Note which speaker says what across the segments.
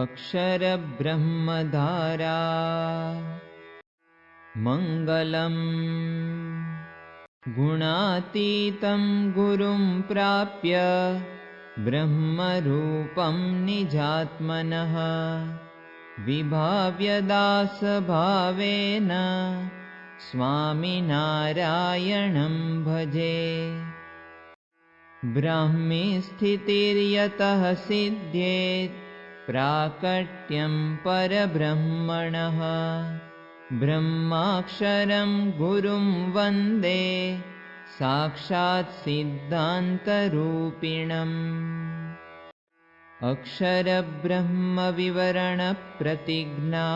Speaker 1: अक्षरब्रह्मधारा मङ्गलम् गुणातीतं गुरुं प्राप्य ब्रह्मरूपं निजात्मनः विभाव्यदासभावेन स्वामिनारायणं भजे। ब्राह्मी स्थितिर्यतः सिद्ध्येत् प्राकट्यं परब्रह्मणः ब्रह्माक्षरं गुरुं वन्दे साक्षात् सिद्धान्तरूपिणम्। अक्षरब्रह्मविवरणप्रतिज्ञा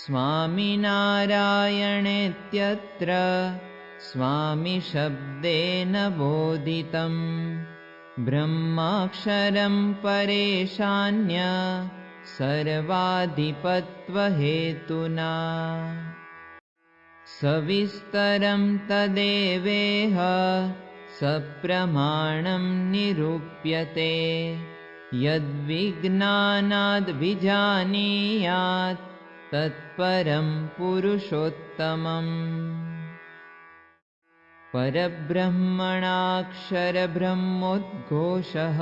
Speaker 1: स्वामिनारायणेत्यत्र स्वामिशब्देन बोधितम् ब्रह्माक्षरं परेशान्य सर्वाधिपत्वहेतुना सविस्तरं तदेवेह सप्रमाणं निरूप्यते यद्विज्ञानाद्विजानीयात् तत्परं पुरुषोत्तमम्। परब्रह्मणाक्षरब्रह्मोद्घोषः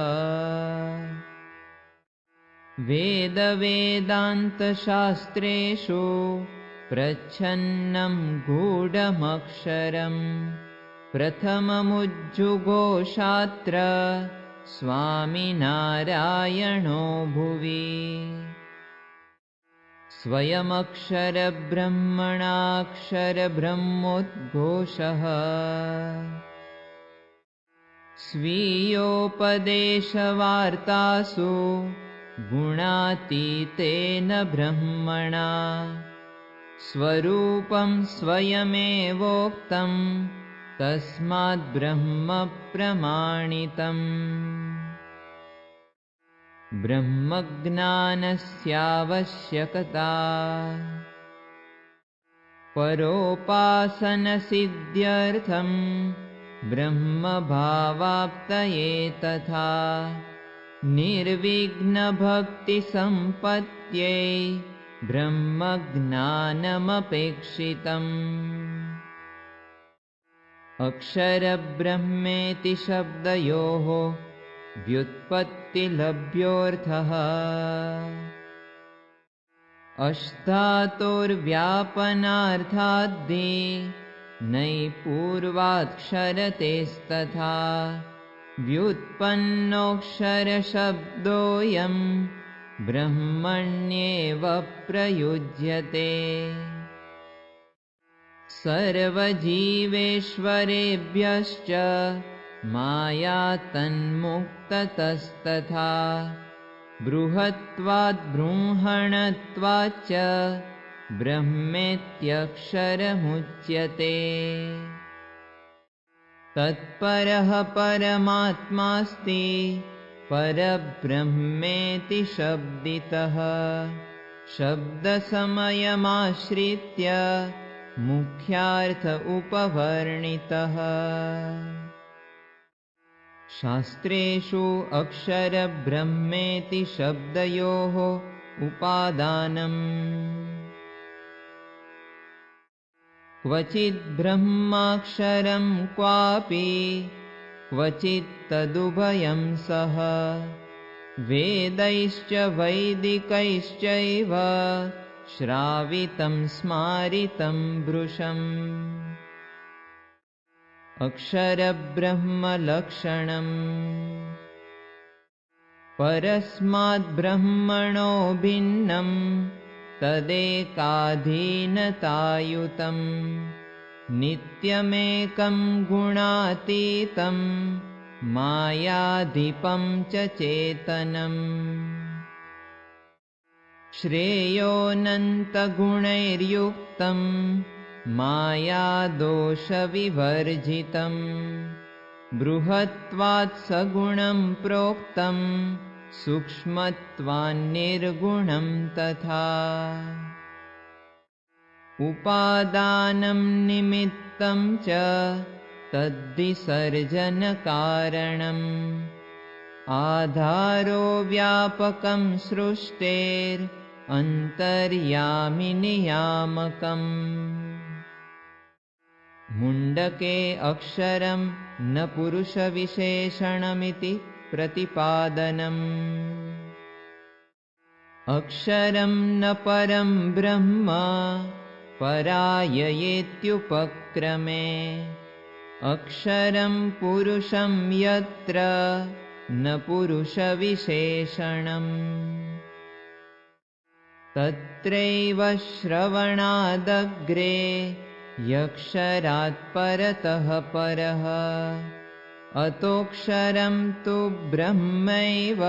Speaker 1: वेदवेदान्तशास्त्रेषु प्रच्छन्नं गूढमक्षरम् प्रथममुज्जुघोषात्र स्वामिनारायणो भुवि स्वयमक्षरब्रह्मणाक्षरब्रह्मोद्घोषः स्वीयोपदेशवार्तासु गुणातीतेन ब्रह्मणा स्वरूपं स्वयमेवोक्तं तस्माद् ब्रह्म प्रमाणितम्। ब्रह्मज्ञानस्यावश्यकता परोपासनसिद्ध्यर्थं ब्रह्मभावाप्तये तथा निर्विघ्नभक्तिसम्पत्यै ब्रह्मज्ञानमपेक्षितम्। अक्षरब्रह्मेति शब्दयोः व्युत्पत्तिलभ्योऽर्थः अष्टातोर्व्यापनार्थाद्धि नैपूर्वाक्षरतेस्तथा व्युत्पन्नोऽक्षरशब्दोऽयं ब्रह्मण्येव प्रयुज्यते सर्वजीवेश्वरेभ्यश्च मायातन्मुक्ततस्तथा बृहत्वाद् ब्रह्मेत्यक्षरमुच्यते तत्परः परमात्मास्ति परब्रह्मेति शब्दितः शब्दसमयमाश्रित्य मुख्यार्थ उपवर्णितः। शास्त्रेषु अक्षरब्रह्मेति शब्दयोः उपादानम् क्वचित् ब्रह्माक्षरं क्वापि क्वचित् तदुभयं सह वेदैश्च वैदिकैश्चैव श्रावितं स्मारितं भृशम्। अक्षरब्रह्मलक्षणम् परस्माद्ब्रह्मणो भिन्नं तदेकाधीनतायुतं नित्यमेकं गुणातीतं मायाधिपं च चेतनम्। श्रेयोऽनन्तगुणैर्युक्तं मायादोषविवर्जितं बृहत्वात् सगुणं प्रोक्तं सूक्ष्मत्वान्निर्गुणं तथा उपादानं निमित्तं च तद्विसर्जनकारणम् आधारो व्यापकं सृष्टेर् अन्तर्यामि नियामकम्। मुण्डके अक्षरं न पुरुषविशेषणमिति प्रतिपादनम्। अक्षरं न परं ब्रह्म पराययेत्युपक्रमे। अक्षरं पुरुषं यत्र न पुरुषविशेषणम्। तत्रैव श्रवणादग्रे यक्षरात् परतः परः। अतोऽक्षरं तु ब्रह्मैव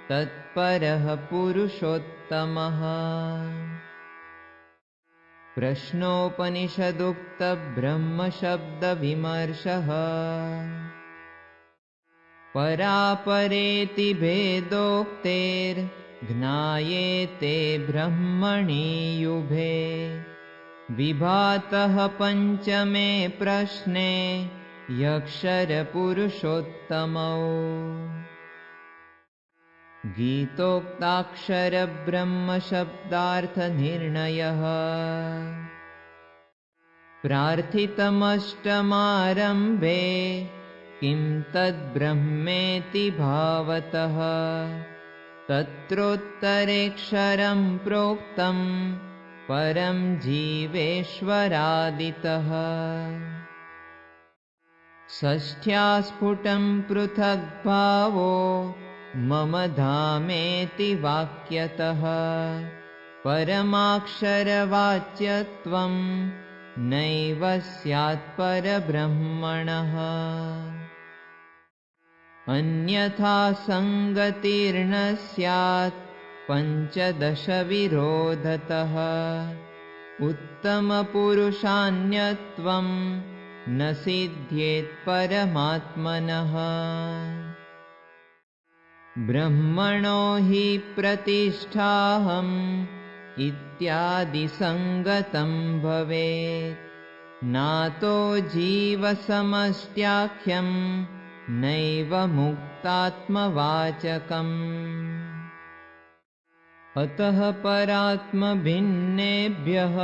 Speaker 1: तत्परः पुरुषोत्तमः। प्रश्नोपनिषदुक्तब्रह्मशब्दविमर्शः। परापरेति भेदोक्तेर्ज्ञायेते ब्रह्मणि युभे। विभातः पञ्चमे प्रश्ने यक्षरपुरुषोत्तमौ। गीतोक्ताक्षरब्रह्मशब्दार्थनिर्णयः। प्रार्थितमष्टमारम्भे किं तद्ब्रह्मेति भावतः। तत्रोत्तरेऽक्षरं प्रोक्तं परं जीवेश्वरादितः। षष्ठ्या स्फुटं पृथग्भावो मम धामेति वाक्यतः। परमाक्षरवाच्यत्वं नैव स्यात् परब्रह्मणः। अन्यथा सङ्गतिर्न स्यात् पञ्चदशविरोधतः। उत्तमपुरुषान्यत्वं न सिद्ध्येत् परमात्मनः। ब्रह्मणो हि प्रतिष्ठाहम् इत्यादिसङ्गतं भवेत्। नातो जीवसमष्ट्याख्यं नैव मुक्तात्मवाचकम्। अतः परात्मभिन्नेभ्यः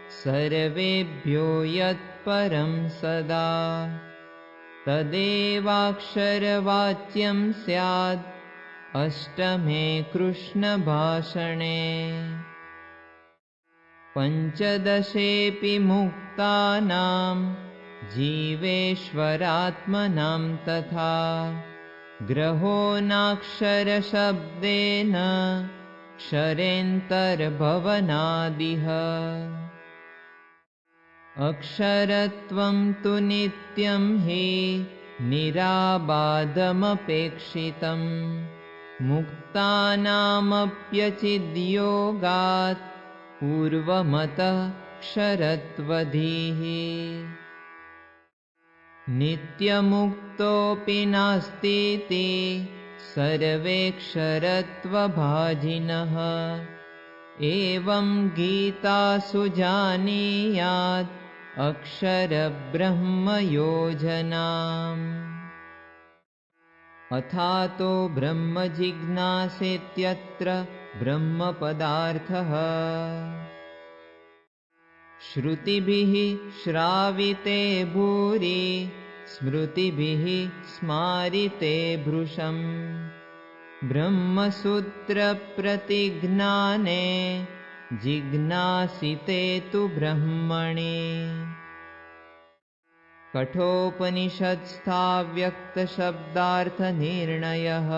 Speaker 1: सर्वेभ्यो यत्परं सदा तदेवाक्षरवाच्यं स्यात् अष्टमे कृष्णभाषणे। पञ्चदशेऽपि मुक्तानां जीवेश्वरात्मनां तथा ग्रहो नाक्षरशब्देन क्षरेन्तर्भवनादिह। अक्षरत्वं तु नित्यं हि निराबाधमपेक्षितं। मुक्तानामप्यचिद्योगात् पूर्वमतः क्षरत्वधीः। नित्यमुक्तोऽपि नास्तीति सर्वे क्षरत्वभाजिनः। एवं गीतासु जानीयात् अक्षरब्रह्मयोजनाम्। अथातो ब्रह्मजिज्ञासेत्यत्र ब्रह्मपदार्थः। श्रुतिभिः श्राविते भूरि स्मृतिभिः स्मारिते भृशम्। ब्रह्मसूत्रप्रतिज्ञाने जिज्ञासिते तु ब्रह्मणि। कठोपनिषत्स्थाव्यक्तशब्दार्थनिर्णयः।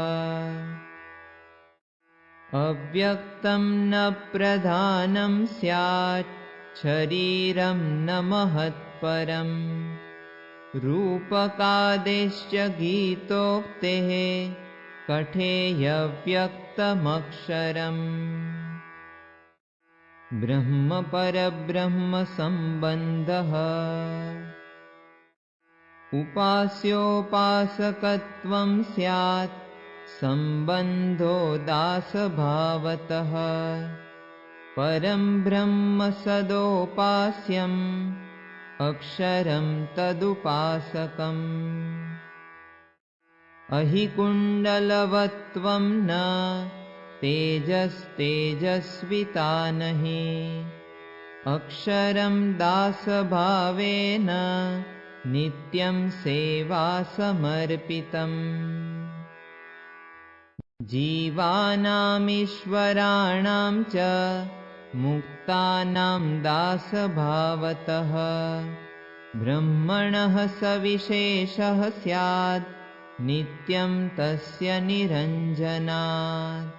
Speaker 1: अव्यक्तं न प्रधानं स्यात् शरीरं न महत्परम्। रूपकादेश्च गीतोक्तेः कठेयव्यक्तमक्षरम्। ब्रह्मपरब्रह्मसम्बन्धः। उपास्योपासकत्वं स्यात् सम्बन्धो दासभावतः। परं ब्रह्म सदोपास्यम् अक्षरं तदुपासकम्। अहिकुण्डलवत्त्वं न तेजस्तेजस्विता नहि अक्षरं दासभावेन नित्यं सेवासमर्पितम् जीवानामीश्वराणां च मुक्तानां दासभावतः ब्रह्मणः सविशेषः स्यात् नित्यं तस्य निरञ्जनात्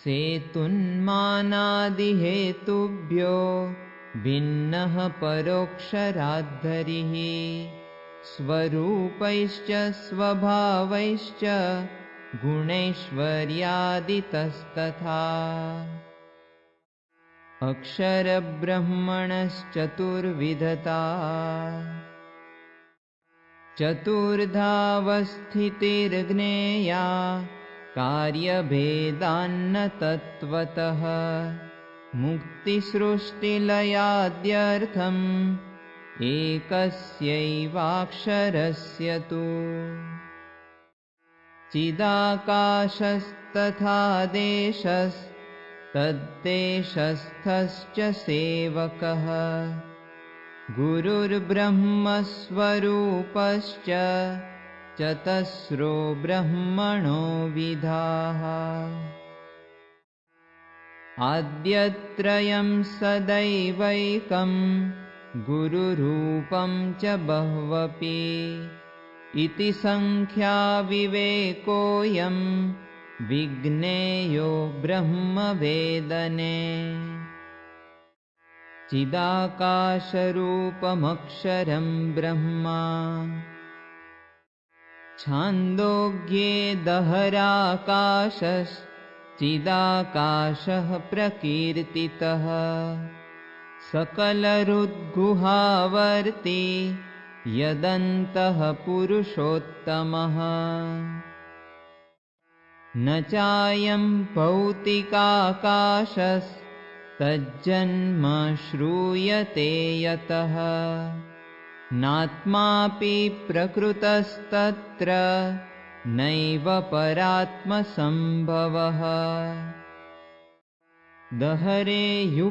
Speaker 1: सेतुन्मानादिहेतुभ्यो भिन्नः परोक्षराद्धरिः स्वरूपैश्च स्वभावैश्च गुणैश्वर्यादितस्तथा अक्षरब्रह्मणश्चतुर्विधता चतुर्धावस्थितिर्ज्ञेया कार्यभेदान्न तत्त्वतः मुक्तिसृष्टिलयाद्यर्थम् एकस्यैवाक्षरस्य तु चिदाकाशस्तथा देशस्तद्देशस्थश्च सेवकः गुरुर्ब्रह्मस्वरूपश्च चतस्रो ब्रह्मणो विधाः आद्यत्रयं सदैवैकं गुरुरूपं च बह्वपि इति संख्याविवेकोऽयं विज्ञेयो ब्रह्मवेदने चिदाकाशरूपमक्षरं ब्रह्मा छान्दोग्ये दहराकाशश्चिदाकाशः प्रकीर्तितः सकलहृद्गुहावर्ती यदन्तः पुरुषोत्तमः न चायं भौतिकाकाशस्तज्जन्म श्रूयते यतः नात्मापि प्रकृतस्तत्र नैव परात्मसम्भवः दहरेयुपदिष्टाये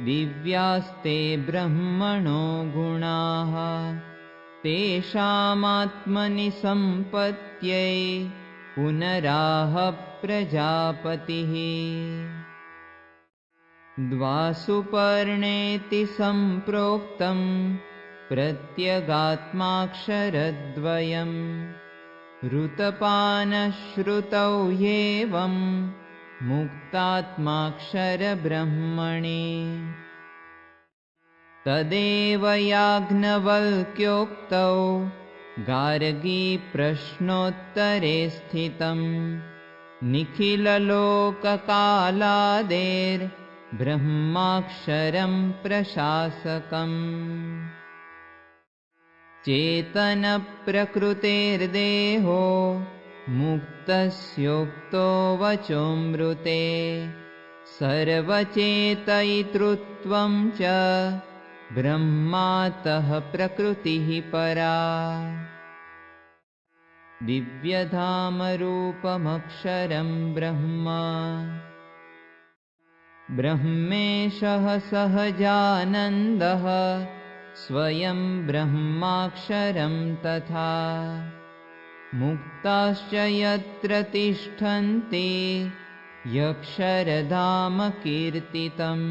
Speaker 1: दिव्यास्ते ब्रह्मणो गुणाः तेषामात्मनि सम्पत्यै पुनराह प्रजापतिः द्वासुपर्णेति सम्प्रोक्तं प्रत्यगात्माक्षरद्वयम् ऋतपानश्रुतौ ह्येवं मुक्तात्माक्षरब्रह्मणि तदेव याज्ञवल्क्योक्तौ गार्गीप्रश्नोत्तरे स्थितम् निखिललोककालादेर्ब्रह्माक्षरं प्रशासकम् चेतनप्रकृतेर्देहो मुक्तस्योक्तो वचोऽमृते सर्वचेतयितृत्वं च ब्रह्मातः प्रकृतिः परा दिव्यधामरूपमक्षरं ब्रह्मा ब्रह्मेशः सहजानन्दः स्वयं ब्रह्माक्षरं तथा मुक्ताश्च यत्र तिष्ठन्ति यक्षरधाम कीर्तितम्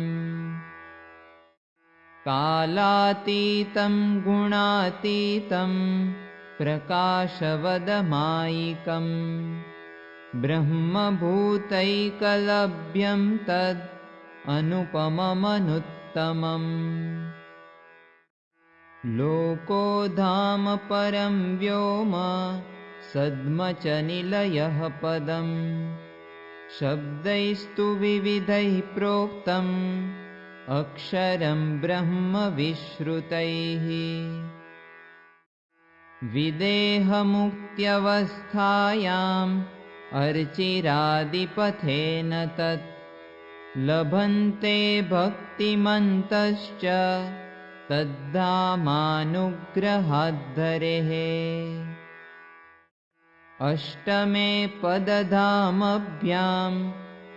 Speaker 1: कालातीतं गुणातीतं प्रकाशवदमायिकम् ब्रह्मभूतैकलभ्यं तद् अनुपममनुत्तमम् लोको धाम परं व्योम सद्म च निलयः पदम् शब्दैस्तु विविधैः प्रोक्तम् अक्षरं ब्रह्म विश्रुतैः विदेहमुक्त्यवस्थायाम् अर्चिरादिपथेन तत् लभन्ते भक्तिमन्तश्च तद्धामानुग्रहाद्धरेः। अष्टमे पदधामभ्यां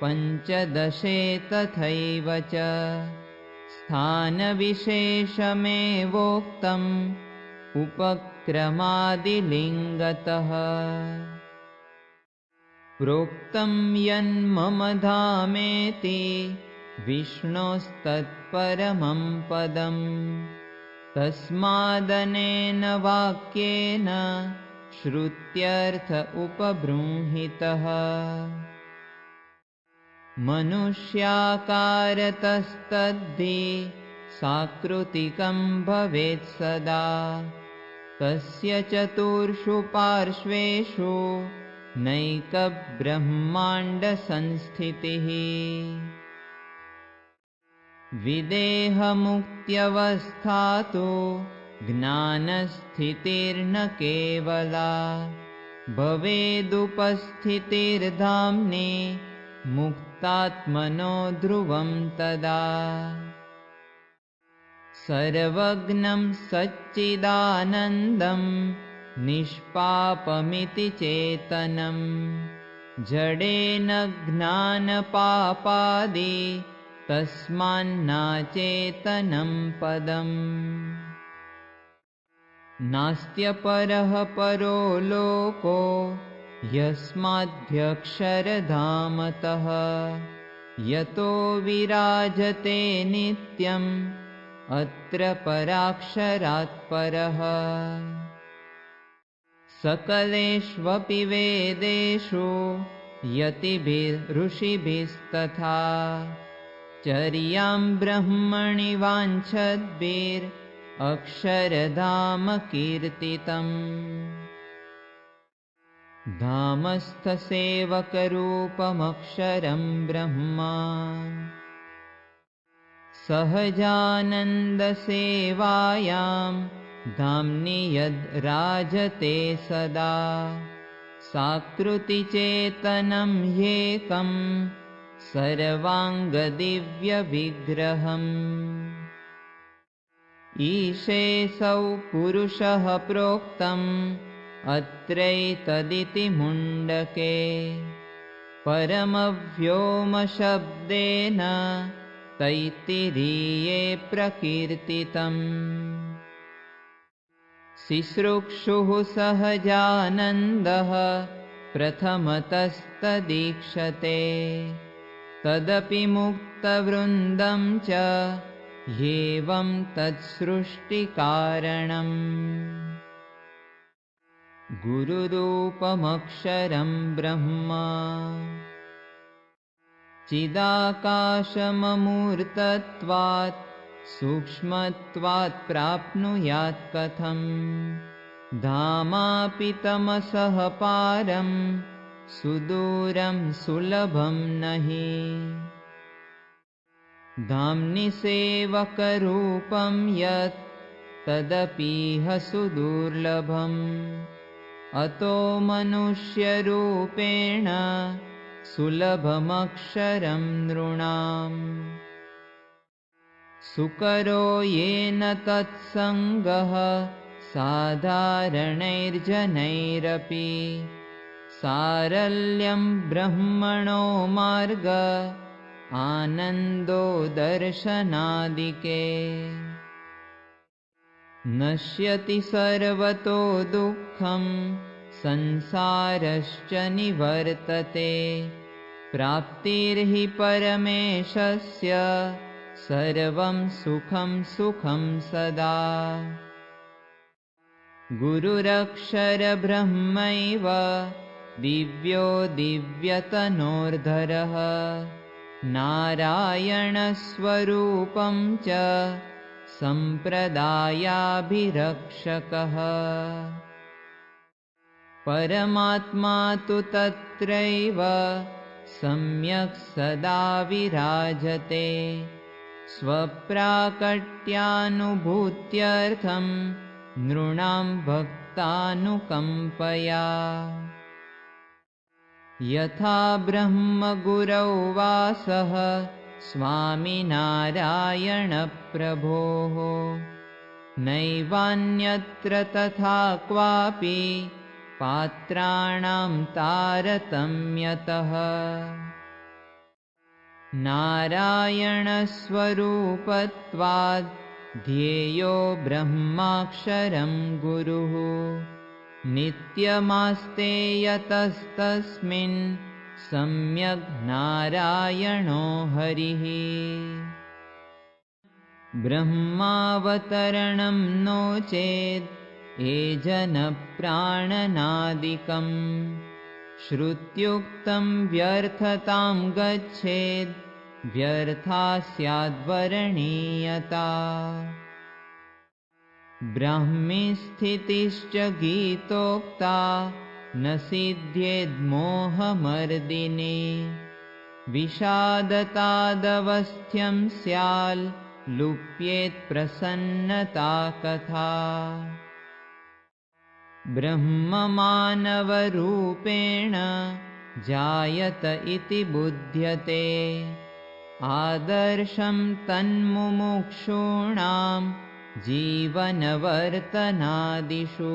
Speaker 1: पञ्चदशे तथैव च स्थानविशेषमेवोक्तम् उपक्रमादिलिङ्गतः। प्रोक्तं यन्मम धामेति विष्णोस्तत्परमं पदम्, तस्मादनेन वाक्येन श्रुत्यर्थ उपबृंहितः। मनुष्याकारतस्तद्धि साकृतिकं भवेत् सदा, तस्य चतुर्षु पार्श्वेषु नैकब्रह्माण्डसंस्थितिः। विदेहमुक्त्यवस्था तु ज्ञानस्थितिर्न केवला, भवेदुपस्थितिर्धाम्नि मुक्तात्मनो ध्रुवं तदा। सर्वज्ञं सच्चिदानन्दं निष्पापमिति चेतनं, जडेन ज्ञानपापादि तस्मान्नाचेतनं पदम्। नास्त्यपरः परो लोको यस्माद्यक्षरधामतः, यतो विराजते नित्यम् अत्र पराक्षरात् परः। सकलेष्वपि वेदेषु यतिभिर्ऋषिभिस्तथा, चर्यां ब्रह्मणि वाञ्छद्भिरक्षरधाम कीर्तितम्। धामस्थसेवकरूपमक्षरं ब्रह्मा, सहजानन्दसेवायां धाम्नि यद्राजते सदा, साकृतिचेतनं ह्येकं सर्वाङ्गदिव्यविग्रहम्। ईशेऽसौ पुरुषः प्रोक्तम् अत्रैतदिति मुण्डके, परमव्योमशब्देन तैत्तिरीये प्रकीर्तितम्। सिसृक्षुः सहजानन्दः प्रथमतस्तदीक्षते, तदपि मुक्तवृन्दं च ह्येवं तत्सृष्टिकारणम्। गुरुरूपमक्षरं ब्रह्मा, चिदाकाशममूर्तत्वात् सूक्ष्मत्वात् प्राप्नुयात् कथम्, धामापि तमसः पारं सुदूरं सुलभं नहि। धाम्नि सेवकरूपं यत् तदपीह सुदुर्लभम्, अतो मनुष्यरूपेण सुलभमक्षरं नृणाम्। सुकरो येन तत्सङ्गः साधारणैर्जनैरपि, सारल्यं ब्रह्मणो मार्ग आनन्दो दर्शनादिके। नश्यति सर्वतो दुःखं संसारश्च निवर्तते, प्राप्तिर्हि परमेशस्य सर्वं सुखं सुखं सदा। गुरुरक्षरब्रह्मैव दिव्यो दिव्यतनोर्धरः, नारायणस्वरूपं च सम्प्रदायाभिरक्षकः। परमात्मा तु तत्रैव सम्यक् सदा विराजते, स्वप्राकट्यानुभूत्यर्थं नृणां भक्तानुकम्पया। यथा ब्रह्मगुरौ वासः स्वामिनारायणप्रभोः, नैवान्यत्र तथा क्वापि पात्राणां तारतम्यतः। नारायणस्वरूपत्वाद् ध्येयो ब्रह्माक्षरं गुरुः। नित्यमास्ते यतस्तस्मिन् सम्यग् नारायणो हरिः। ब्रह्मावतरणं नो चेत् एजनप्राणनादिकम् श्रुत्युक्तं व्यर्थतां गच्छेद् व्यर्था स्याद्वरणीयता। ब्राह्मी स्थितिश्च गीतोक्ता न सिद्ध्येद्मोहमर्दिनी। विषादतादवस्थ्यं स्याल् लुप्येत् प्रसन्नता कथा। ब्रह्ममानवरूपेण जायत इति बुध्यते। आदर्शं तन्मुमुक्षूणां जीवनवर्तनादिषु।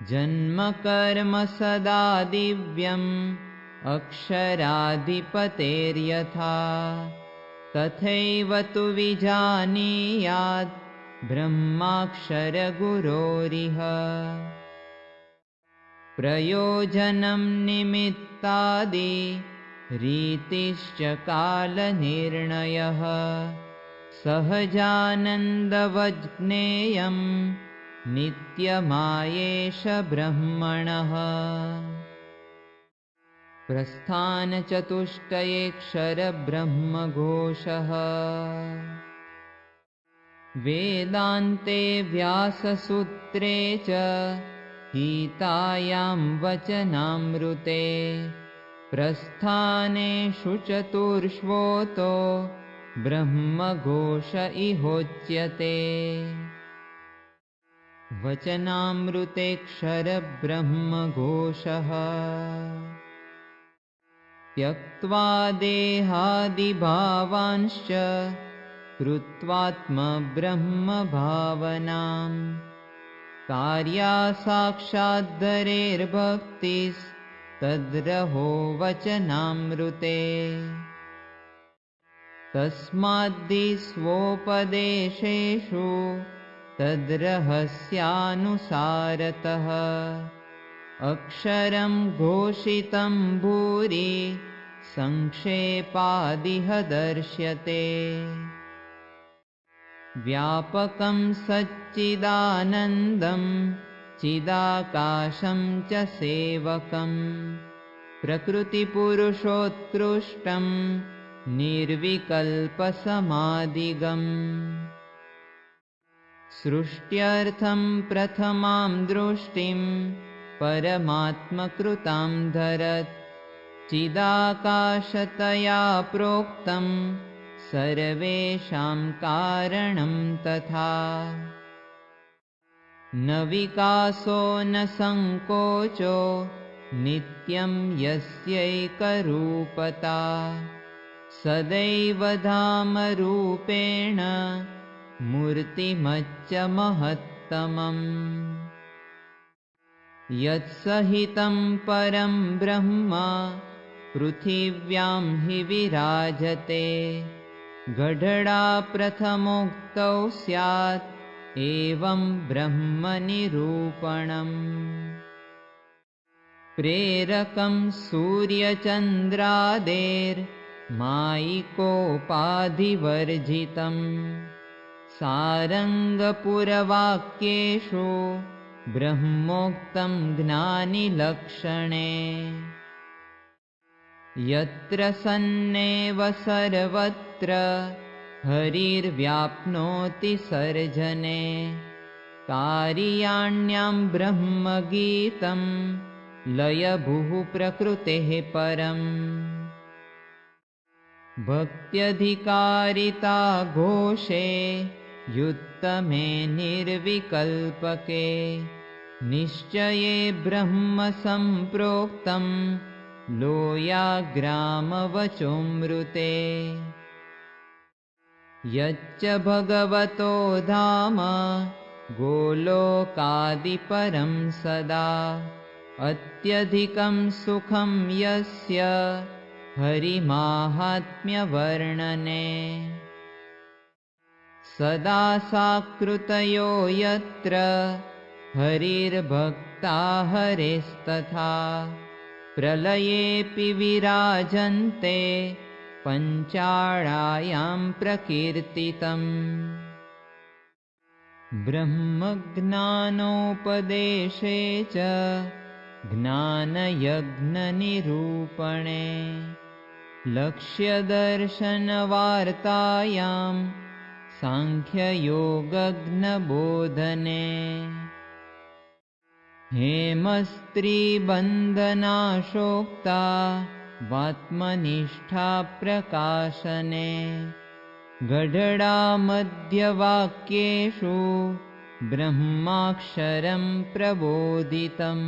Speaker 1: जन्मकर्म सदा दिव्यम् अक्षराधिपतेर्यथा। तथैव तु विजानीयात् ब्रह्माक्षरगुरोरिह। प्रयोजनं निमित्तादि रीतिश्च कालनिर्णयः। सहजानन्दवज्ञेयं नित्यमायेश ब्रह्मणः। प्रस्थानचतुष्टयेऽक्षरब्रह्मघोषः। वेदान्ते व्याससूत्रे च गीतायां वचनामृते। प्रस्थानेषु चतुर्ष्वोतो ब्रह्मघोष इहोच्यते। वचनामृतेऽक्षरब्रह्मघोषः। त्यक्त्वा देहादिभावांश्च कृत्वात्मब्रह्मभावनाम्। कार्या साक्षाद्धरेर्भक्तिस्तद्रहो वचनामृते। तस्माद्धि स्वोपदेशेषु तद्रहस्यानुसारतः। अक्षरं घोषितं भूरि संक्षेपादिह दर्श्यते। व्यापकं सच्चिदानन्दं चिदाकाशं च सेवकं। प्रकृतिपुरुषोत्कृष्टं निर्विकल्पसमाधिगम्। सृष्ट्यर्थं प्रथमां दृष्टिं परमात्मकृतां धरत्। चिदाकाशतया प्रोक्तं सर्वेषां कारणं तथा। न विकासो न संकोचो नित्यं यस्यैकरूपता। सदैव धामरूपेण मूर्तिमच्च महत्तमम्। यत्सहितं परं ब्रह्म पृथिव्यां हि विराजते। गढडा प्रथमोक्तौ स्यात् एवं ब्रह्मनिरूपणम्। प्रेरकं सूर्यचन्द्रादेर्मायिकोपाधिवर्जितम्। सारङ्गपुरवाक्येषु ब्रह्मोक्तं ज्ञानिलक्षणे। यत्र सन्नेव सर्वत्र हरिर्व्याप्नोति सर्जने। कार्याण्यां ब्रह्मगीतं लयभुः प्रकृतेः परम्। भक्त्यधिकारिता घोषे युत्तमे निर्विकल्पके। निश्चये ब्रह्म सम्प्रोक्तं लोयाग्रामवचोऽमृते। यच्च भगवतो धाम गोलोकादिपरं सदा अत्यधिकं सुखं यस्य हरिमाहात्म्यवर्णने सदा साकृतयो यत्र हरिर्भक्ता हरेस्तथा प्रलयेऽपि विराजन्ते पञ्चाळायां प्रकीर्तितम् ब्रह्मज्ञानोपदेशे च ज्ञानयज्ञनिरूपणे लक्ष्यदर्शनवार्तायां सांख्ययोगज्ञबोधने हेमस्त्रीबन्धनाशोक्ता वात्मनिष्ठा प्रकाशने गढडामध्यवाक्येषु ब्रह्माक्षरं प्रबोधितम्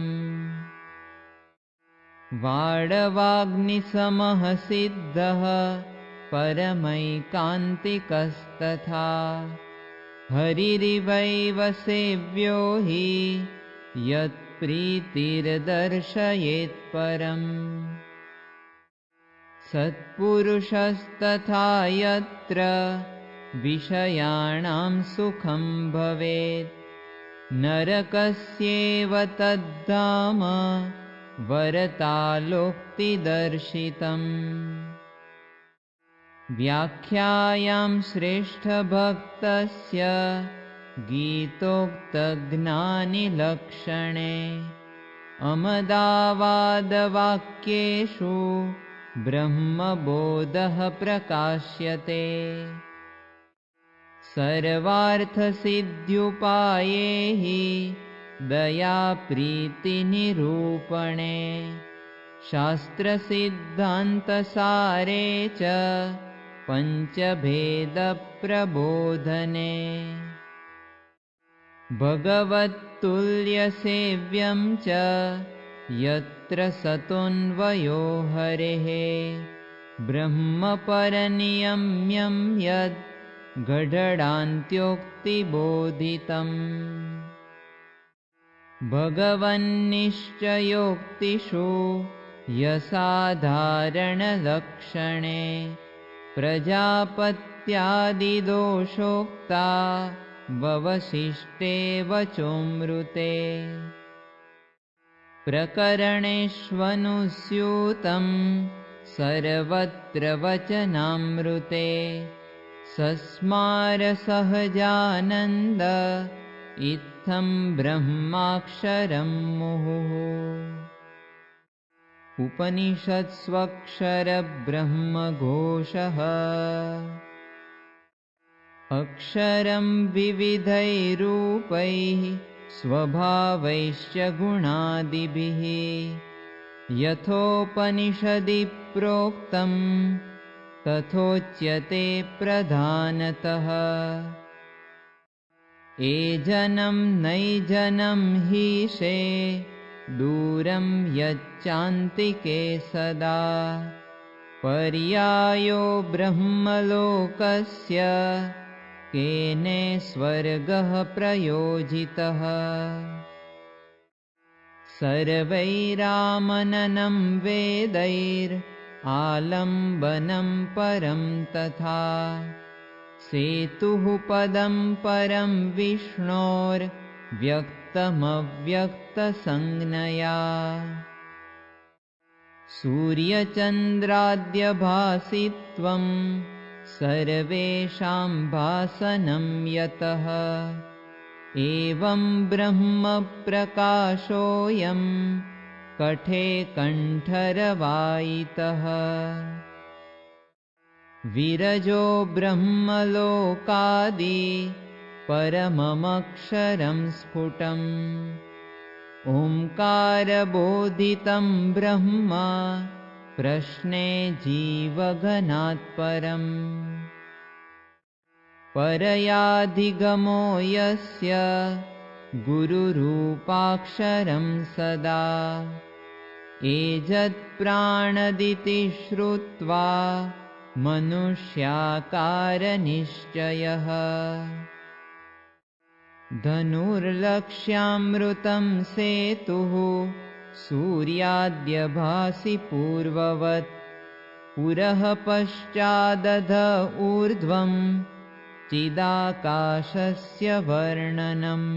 Speaker 1: वाडवाग्निसमः सिद्धः परमैकान्तिकस्तथा हरिरिवैव सेव्यो हि यत्प्रीतिर्दर्शयेत्परम् सत्पुरुषस्तथा यत्र विषयाणां सुखं भवेत् नरकस्येव तद्धाम वरतालोक्तिदर्शितम् व्याख्यायां श्रेष्ठभक्तस्य गीतोक्तज्ञानिलक्षणे अमदावादवाक्येषु ब्रह्मबोधः प्रकाश्यते सर्वार्थसिद्ध्युपाये हि दयाप्रीतिनिरूपणे शास्त्रसिद्धान्तसारे च पञ्चभेदप्रबोधने भगवत्तुल्यसेव्यं च यत्र सतोऽन्वयो हरेः ब्रह्मपरनियम्यं यद् गढडान्त्योक्तिबोधितम् भगवन्निश्चयोक्तिषु यसाधारणलक्षणे प्रजापत्यादिदोषोक्ता ववशिष्टे वचोऽमृते प्रकरणेष्वनुस्यूतं सर्वत्र वचनामृते सस्मारसहजानन्द इत्थं ब्रह्माक्षरं मुहुः उपनिषत्स्वक्षरब्रह्मघोषः अक्षरं विविधैरूपैः स्वभावैश्च गुणादिभिः यथोपनिषदि प्रोक्तं तथोच्यते प्रधानतः एजनं नैजनं हीशे दूरं यच्चान्तिके सदा पर्यायो ब्रह्मलोकस्य केने स्वर्गः प्रयोजितः सर्वैरामननं वेदैरालम्बनं परं तथा सेतुः पदं परं विष्णोर्व्यक्तमव्यक्तसंज्ञया सूर्यचन्द्राद्यभासित्वं सर्वेषां भासनं यतः एवं ब्रह्मप्रकाशोऽयं कठे कण्ठरवायितः विरजो ब्रह्मलोकादि परममक्षरं स्फुटम् ओंकारबोधितं ब्रह्म प्रश्ने जीवघनात् परम् परयाधिगमो यस्य गुरुरूपाक्षरं सदा एजत्प्राणदिति श्रुत्वा मनुष्याकारनिश्चयः धनुर्लक्ष्यामृतं सेतुः सूर्याद्यभासि पूर्ववत् पुरः पश्चादध ऊर्ध्वं चिदाकाशस्य वर्णनम्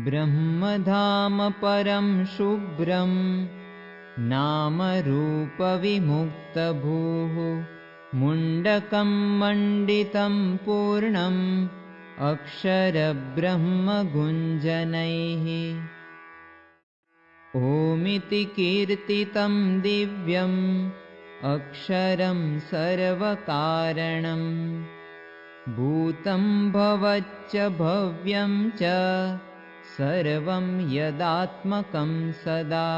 Speaker 1: ब्रह्मधाम परं शुभ्रं नामरूपविमुक्तभूः मुण्डकं मण्डितं पूर्णम् अक्षरब्रह्मगुञ्जनैः ओमिति कीर्तितं दिव्यम् अक्षरं सर्वकारणम् भूतं भवच्च भव्यं च सर्वं यदात्मकं सदा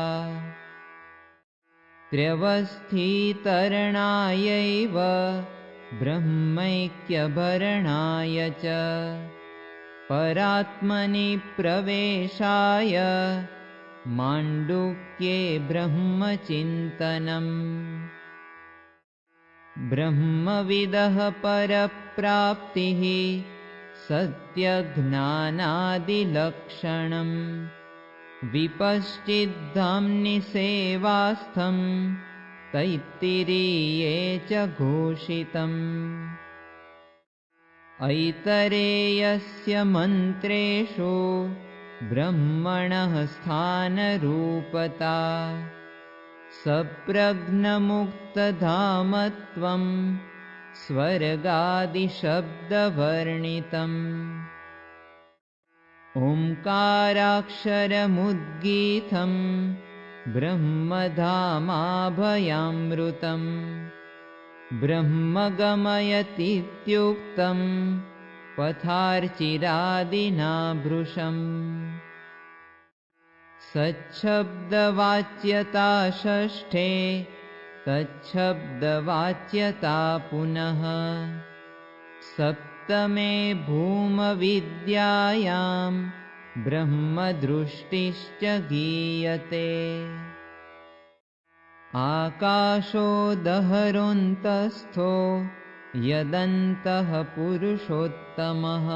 Speaker 1: त्र्यवस्थितरणायैव ब्रह्मैक्यभरणाय च परात्मनि प्रवेशाय माण्डूक्ये ब्रह्मचिन्तनम् ब्रह्मविदः परप्राप्तिः सत्यज्ञानादिलक्षणम् विपश्चिद्धाम्नि सेवास्थं तैत्तिरीये च घोषितम् ऐतरेयस्य मन्त्रेषु ब्रह्मणः स्थानरूपता सप्रज्ञमुक्तधामत्वं स्वर्गादिशब्दवर्णितम् ओंकाराक्षरमुद्गीतं ब्रह्मधामाभयामृतम् ब्रह्मगमयतीत्युक्तं पथार्चिरादिना भृशम् सच्छब्दवाच्यता षष्ठे तच्छब्दवाच्यता पुनः सप्तमे भूमविद्यायां ब्रह्मदृष्टिश्च गीयते आकाशो दहरोऽन्तस्थो यदन्तः पुरुषोत्तमः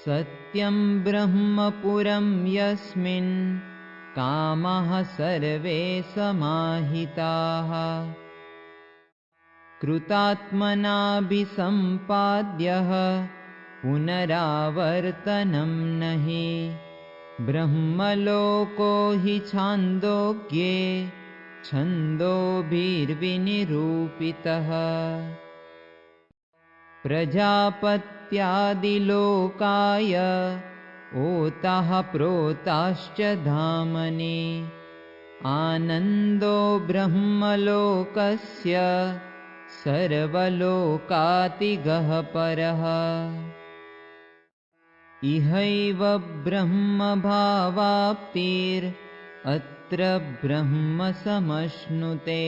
Speaker 1: सत्यं ब्रह्मपुरं यस्मिन् कामाः सर्वे समाहिताः कृतात्मनाभिसम्पाद्यः पुनरावर्तनं न हि ब्रह्मलोको हि छान्दोग्ये छन्दोभिर्विनिरूपितः प्रजापत्यादिलोकाय ओताः प्रोताश्च धामनि आनन्दो ब्रह्मलोकस्य सर्वलोकातिगः परः इहैव ब्रह्मभावाप्तिरत्र ब्रह्म समश्नुते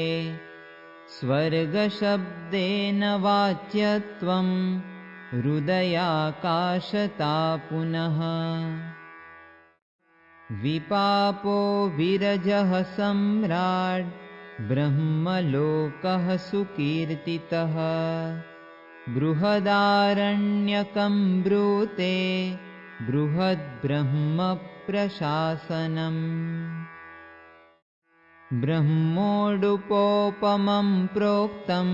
Speaker 1: स्वर्गशब्देन वाच्यत्वं हृदयाकाशता पुनः विपापो विरजः सम्राट् ब्रह्मलोकः सुकीर्तितः बृहदारण्यकं ब्रूते बृहद्ब्रह्मप्रशासनम् ब्रह्मोडुपोपमं प्रोक्तं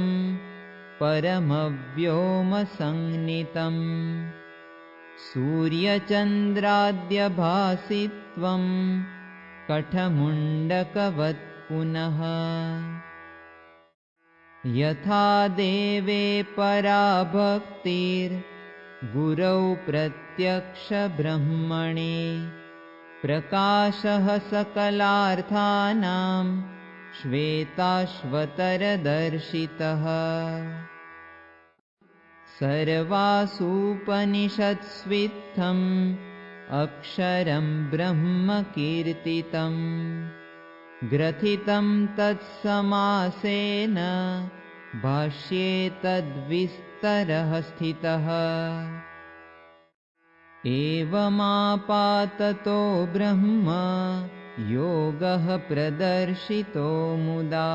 Speaker 1: परमव्योमसंज्ञितम् सूर्यचन्द्राद्यभासित्वं कठमुण्डकवत् पुनः यथा देवे पराभक्तिर्गुरौ प्रत्यक्षब्रह्मणि प्रकाशः सकलार्थानां श्वेताश्वतरदर्शितः सर्वासूपनिषत्स्वित्थम् अक्षरं ब्रह्म कीर्तितम् ग्रथितं तत्समासेन भाष्ये तद्विस्तरः स्थितः एवमापाततो ब्रह्म योगः प्रदर्शितो मुदा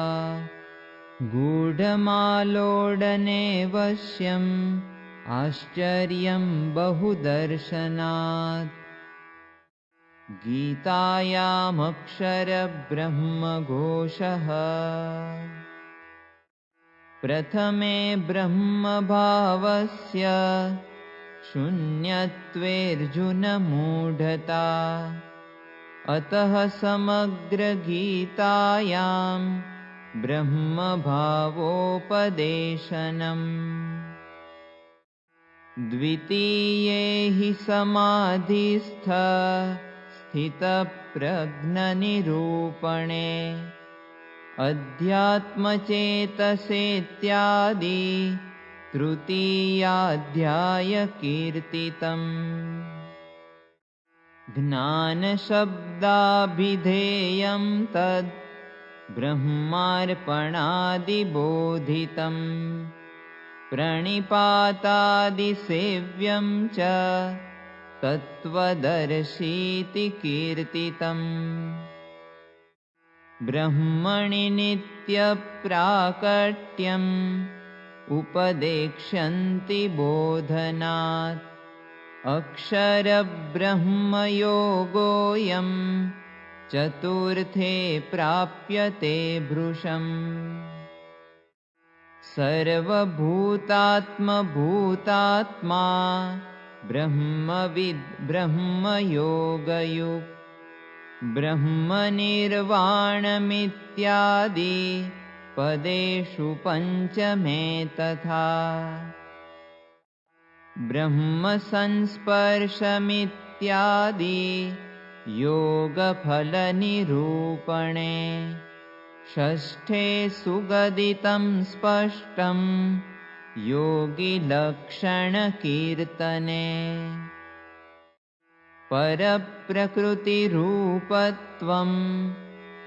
Speaker 1: गूढमालोडने वश्यम् आश्चर्यं बहुदर्शनात्। गीतायामक्षरब्रह्मघोषः प्रथमे ब्रह्मभावस्य शून्यत्वेऽर्जुनमूढता। अतः समग्रगीतायां ब्रह्मभावोपदेशनम्। द्वितीये हि समाधिस्थ स्थितप्रज्ञनिरूपणे अध्यात्मचेतसेत्यादि तृतीयाध्यायकीर्तितम्। ज्ञानशब्दाभिधेयं तद् ब्रह्मार्पणादिबोधितम्। प्रणिपातादिसेव्यं च तत्त्वदर्शीति कीर्तितम्। ब्रह्मणि नित्यप्राकट्यम् उपदेक्ष्यन्ति बोधनात्। अक्षरब्रह्मयोगोऽयं चतुर्थे प्राप्यते भृशम्। सर्वभूतात्मभूतात्मा ब्रह्मविद् ब्रह्मयोगयुक्। ब्रह्मनिर्वाणमित्यादि पदेषु पञ्चमे तथा। ब्रह्मसंस्पर्शमित्यादि योगफलनिरूपणे षष्ठे सुगदितं स्पष्टं योगिलक्षणकीर्तने। परप्रकृतिरूपत्वं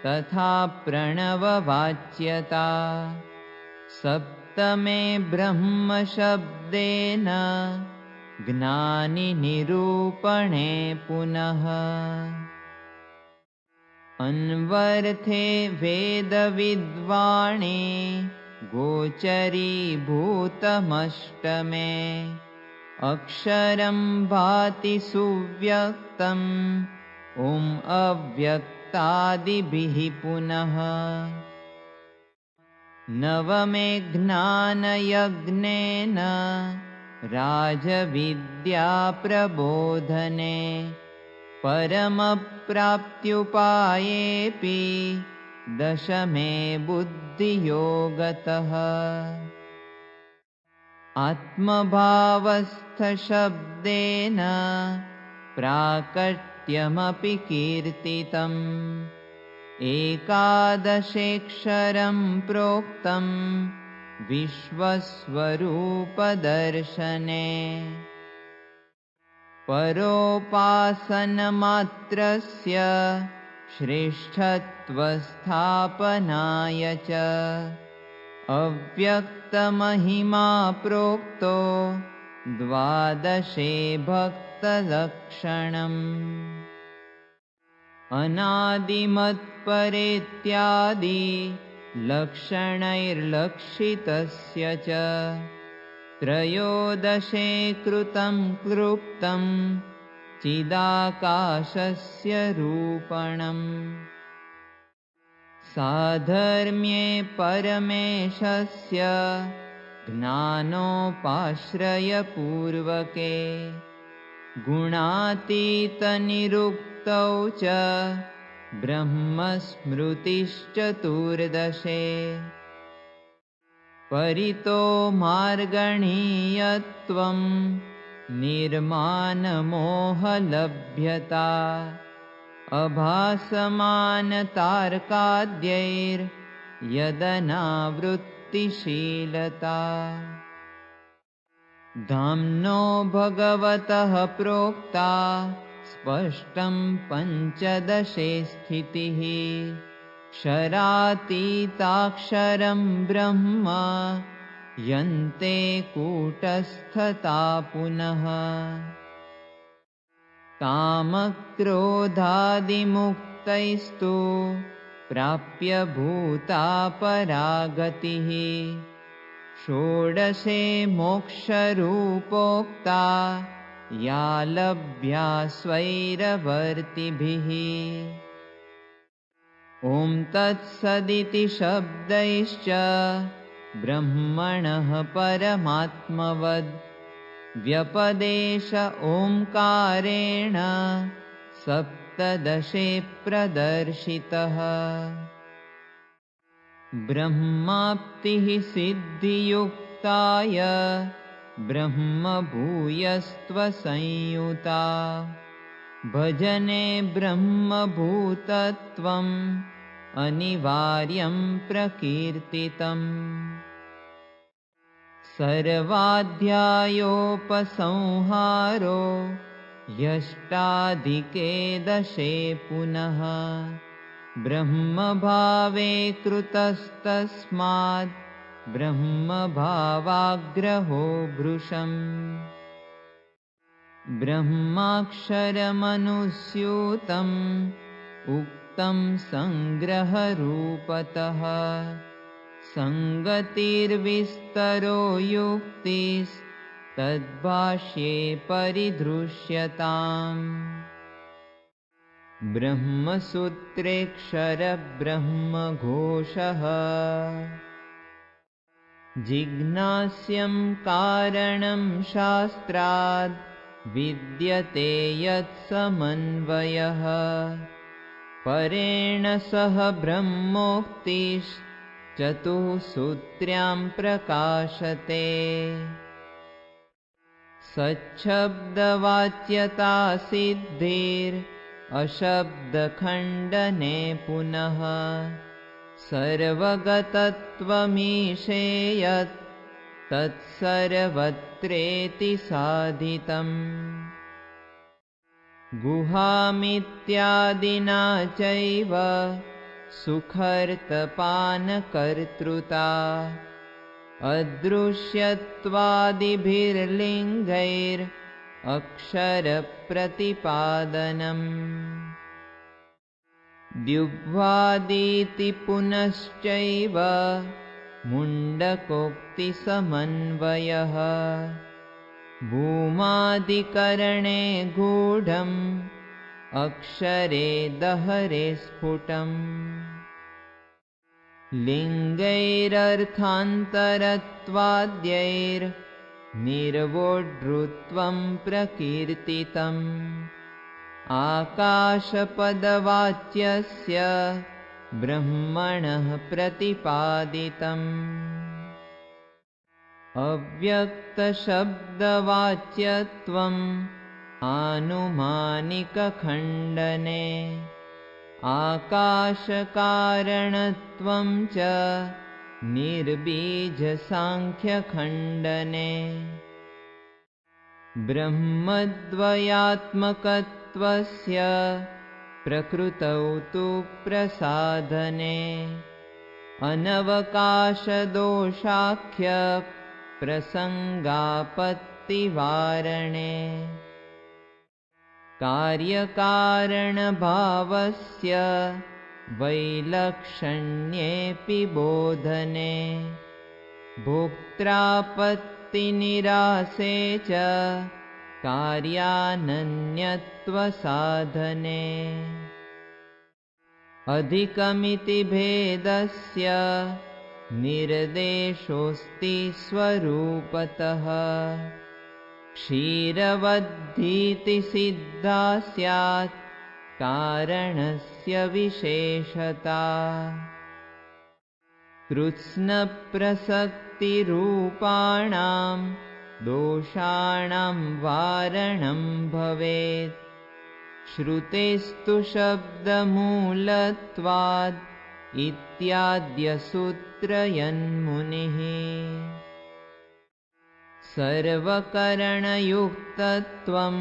Speaker 1: तथा प्रणववाच्यता। सप्तमे ब्रह्मशब्देन ज्ञानिनिरूपणे पुनः। अन्वर्थे वेदविद्वाणी गोचरीभूतमष्टमे। अक्षरं भाति सुव्यक्तं ॐ अव्यक्तादिभिः पुनः। नवमे ज्ञानयज्ञेन राजविद्याप्रबोधने। परमप्राप्त्युपायेऽपि दशमे बुद्धियोगतः। आत्मभावस्थशब्देन प्राकट्यमपि कीर्तितम्। एकादशेऽक्षरं प्रोक्तं विश्वस्वरूपदर्शने। परोपासनमात्रस्य श्रेष्ठत्वस्थापनाय च अव्यक्तमहिमा प्रोक्तो द्वादशे भक्तलक्षणम्। अनादिमत्परेत्यादि लक्षणैर्लक्षितस्य च त्रयोदशे कृतं क्लृप्तं चिदाकाशस्य रूपणम्। साधर्म्ये परमेशस्य ज्ञानोपाश्रयपूर्वके गुणातीतनिरुक्तौ च ब्रह्मस्मृतिश्चतुर्दशे। परितो मार्गणीयत्वं निर्मानमोहलभ्यता। अभासमानतार्काद्यैर्यदनावृत्तिशीलता। धाम्नो भगवतः प्रोक्ता स्पष्टं पञ्चदशे स्थितिः। क्षरातीताक्षरं ब्रह्म यन्ते कूटस्थता पुनः। कामक्रोधादिमुक्तैस्तु प्राप्य भूता परागतिः। षोडशे मोक्षरूपोक्ता या लभ्या स्वैरवर्तिभिः। ॐ तत्सदिति शब्दैश्च ब्रह्मणः परमात्मवद् व्यपदेश ओंकारेण सप्तदशे प्रदर्शितः। ब्रह्माप्तिः सिद्धियुक्ताय ब्रह्मभूयस्त्वसंयुता। भजने ब्रह्मभूतत्वम् अनिवार्यं प्रकीर्तितम्। सर्वाध्यायोपसंहारो यष्टाधिके दशे पुनः। ब्रह्मभावे कृतस्तस्माद् ब्रह्मभावाग्रहो भृशम्। ब्रह्माक्षरमनुस्यूतम् उक्तं संग्रहरूपतः। संगतिर्विस्तरो युक्तिस्तद्भाष्ये परिदृश्यताम्। ब्रह्मसूत्रेऽक्षरब्रह्मघोषः जिज्ञास्यं कारणं शास्त्राद् विद्यते यत्समन्वयः। परेण सह ब्रह्मोक्तिश्चतुःसूत्र्यां प्रकाशते। सच्छब्दवाच्यता सिद्धिरशब्दखण्डने पुनः। सर्वगतत्वमीशे यत् तत्सर्वत्रेति साधितम्। गुहामित्यादिना चैव सुखर्तपानकर्तृता। अदृश्यत्वादिभिर्लिङ्गैरक्षरप्रतिपादनम्। द्युह्वादिति पुनश्चैव मुण्डकोक्तिसमन्वयः। भूमादिकरणे गूढम् अक्षरे दहरे स्फुटम्। लिङ्गैरर्थान्तरत्वाद्यैर्निर्वोढृत्वं प्रकीर्तितम्। आकाशपदवाच्यस्य ब्रह्मणः प्रतिपादितम्। अव्यक्तशब्दवाच्यत्वम् आनुमानिकखण्डने। आकाशकारणत्वं च निर्बीजसाङ्ख्यखण्डने। ब्रह्मद्वयात्मकत्वस्य प्रकृतौ तु प्रसाधने। अनवकाशदोषाख्यप्रसङ्गापत्तिवारणे। कार्यकारणभावस्य वैलक्षण्येऽपि बोधने। भोक्त्रापत्तिनिरासे च कार्यानन्यत्वसाधने। अधिकमिति भेदस्य निर्देशोऽस्ति स्वरूपतः। क्षीरवद्धीति सिद्धा स्यात् कारणस्य विशेषता। कृत्स्नप्रसक्तिरूपाणां दोषाणां वारणं भवेत्। श्रुतेस्तु शब्दमूलत्वाद् इत्याद्यसूत्रयन्मुनिः। सर्वकरणयुक्तत्वं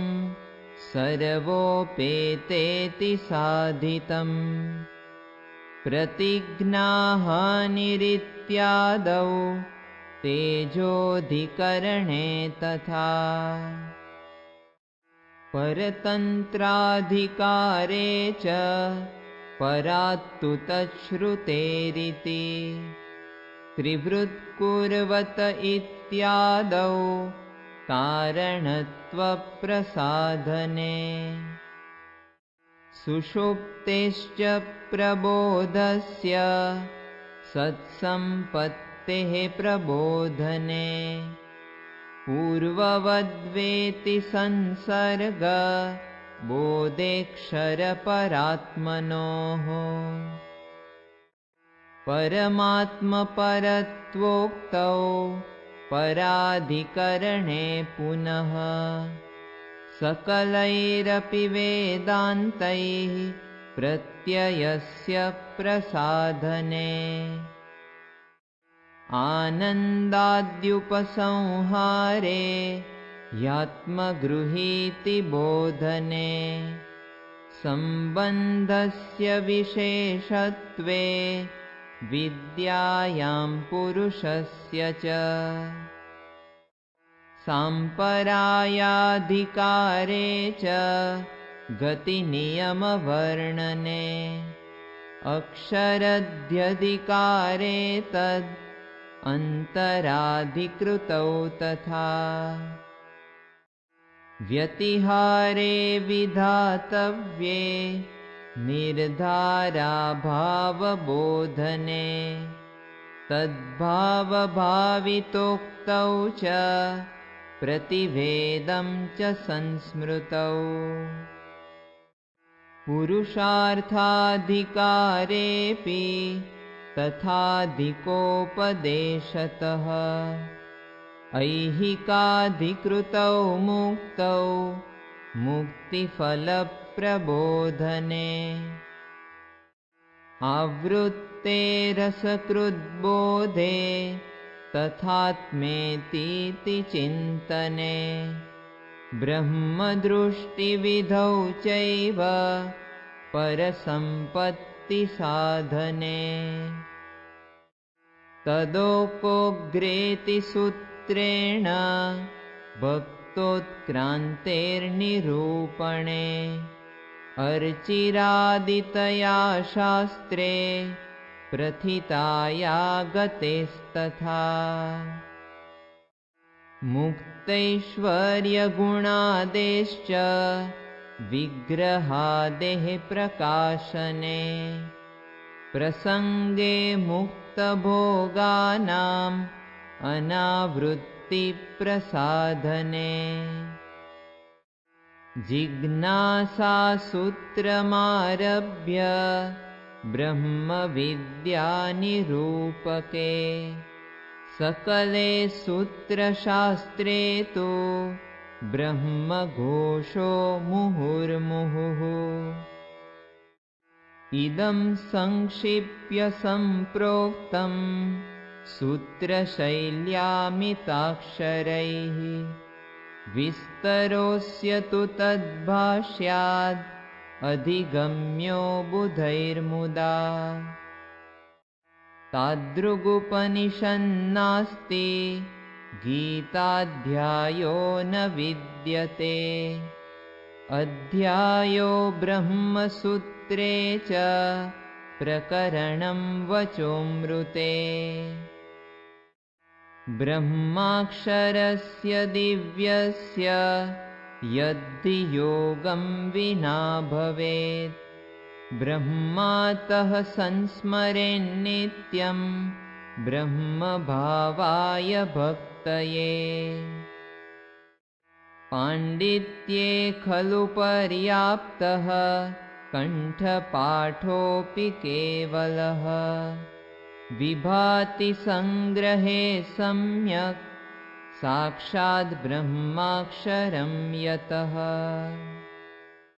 Speaker 1: सर्वोपेतेति साधितम्। प्रतिज्ञाहानिरित्यादौ तेजोऽधिकरणे तथा। परतन्त्राधिकारे च परात्तु तच्छ्रुतेरिति। त्रिवृत्कुर्वत इत्यादौ कारणत्वप्रसाधने। सुषुप्तेश्च प्रबोधस्य सत्सम्पत्तेः प्रबोधने। पूर्ववद्वेति संसर्ग बोधेऽक्षरपरात्मनोः। परमात्मपरत्वोक्तौ पराधिकरणे पुनः। सकलैरपि वेदान्तैः प्रत्ययस्य प्रसाधने। आनन्दाद्युपसंहारे ह्यात्मगृहीति बोधने। सम्बन्धस्य विशेषत्वे विद्यायां पुरुषस्य च। साम्परायाधिकारे च गतिनियमवर्णने। अक्षरध्यधिकारे तद् अन्तराधिकृतौ तथा। व्यतिहारे विधातव्ये निर्धाराभावबोधने। तद्भावभावितोक्तौ च प्रतिवेदं च संस्मृतौ। पुरुषार्थाधिकारेऽपि तथाधिकोपदेशतः। ऐहिकाधिकृतौ मुक्तौ मुक्तिफलप्रबोधने। आवृत्तेरसकृद्बोधे तथात्मेतीति चिन्तने। ब्रह्मदृष्टिविधौ चैव परसम्पत्तिसाधने। तदोकोग्रेति सूत्रेण भक्तोत्क्रान्तेर्निरूपणे। अर्चिरादितया शास्त्रे प्रथिताया गतेस्तथा। मुक्तैश्वर्यगुणादेश्च विग्रहादेः प्रकाशने। प्रसङ्गे मुक्तभोगानाम् अनावृत्तिप्रसाधने। जिज्ञासासूत्रमारभ्य ब्रह्मविद्यानिरूपके। सकले सूत्रशास्त्रे तु ब्रह्मघोषो मुहुर्मुहुः। इदं संक्षिप्य सम्प्रोक्तं सूत्रशैल्यामिताक्षरैः। विस्तरोऽस्य तु तद्भाष्याद् अधिगम्यो बुधैर्मुदा। तादृगुपनिषन्नास्ति गीताध्यायो न विद्यते। अध्यायो ब्रह्मसूत्रे च प्रकरणं वचोऽमृते। ब्रह्माक्षरस्य दिव्यस्य यद्धि योगं विना भवेत्। ब्रह्मातः संस्मरेन्नित्यं ब्रह्मभावाय भक्तये। पाण्डित्ये खलु पर्याप्तः कण्ठपाठोऽपि केवलः। विभाति सङ्ग्रहे सम्यक् साक्षाद् ब्रह्माक्षरं यतः।